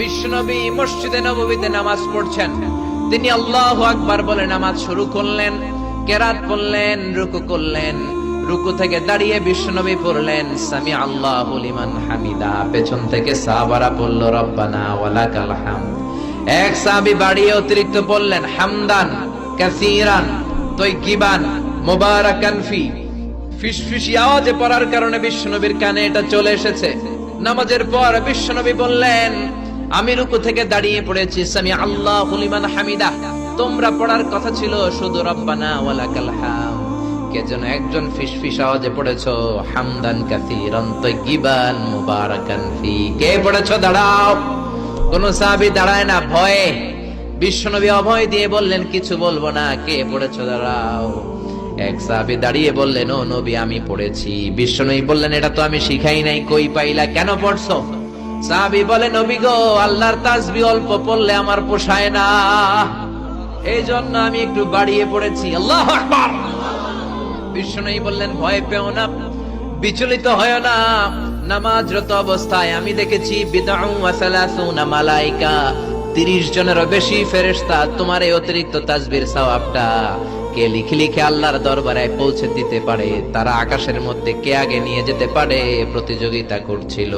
বিশ্বনবী মসজিদে নববীতে নামাজ পড়ছেন, তিনি আল্লাহু আকবার বলে নামাজ শুরু করলেন, কেরাত পড়লেন, রুকু করলেন, রুকু থেকে দাঁড়িয়ে বিশ্বনবী পড়লেন সামি আল্লাহু লিমান হামিদা, পেছন থেকে সাহাবারা পড়ল রব্বানা ওয়ালাকাল হামদ। এক সাহাবী বাড়িয়ে অতিরিক্ত পড়লেন হামদান কাসীরান তাইয়িবান মুবারাকান ফি, ফিসফিসি আওয়াজে পড়ার কারণে বিশ্বনবীর কানে এটা চলে এসেছে। নামাজের পর বিশ্বনবী বললেন আমি রুকু থেকে দাঁড়িয়ে পড়েছি সামি আল্লাহু লিমান হামিদা, তোমরা পড়ার কথা ছিল শুধু রব্বানা ওয়ালাকাল হামদ, কে যেন একজন ফিসফিস আওয়াজে পড়েছো হামদান কাসীরান তাইয়িবান মুবারাকান ফি। কে পড়েছো? দাঁড়াও। কোন সাহাবী দাঁড়ায় না ভয়ে। বিশ্বনবী অভয় দিয়ে বললেন কিছু বলবো না, কে পড়েছো? দাঁড়াও। এক সাহাবী দাঁড়িয়ে বললেন ও নবী আমি পড়েছি। বিশ্বনবী বললেন এটা তো আমি শিখাই নাই, কই পাইলা, কেন পড়ছো? সাহাবী বলে নবী গো, আল্লাহর তাসবিহ অল্প পড়লে আমার পোষায় না, এই জন্য আমি একটু বাড়িয়ে পড়েছি। আল্লাহু আকবার। বিশ্বনবী বললেন ভয় পেও না, বিচলিত হয় না, নামাজরত অবস্থায় আমি দেখেছি বিদআউ ওয়া সালাসুনা মালায়েকা, 30 জনেরও বেশি ফেরেশতা তোমার এই অতিরিক্ত তাসবিহর সওয়াবটা কে লিখে লিখে আল্লাহর দরবারে পৌঁছে দিতে পারে, তারা আকাশের মধ্যে কে আগে নিয়ে যেতে পারে প্রতিযোগিতা করছিল।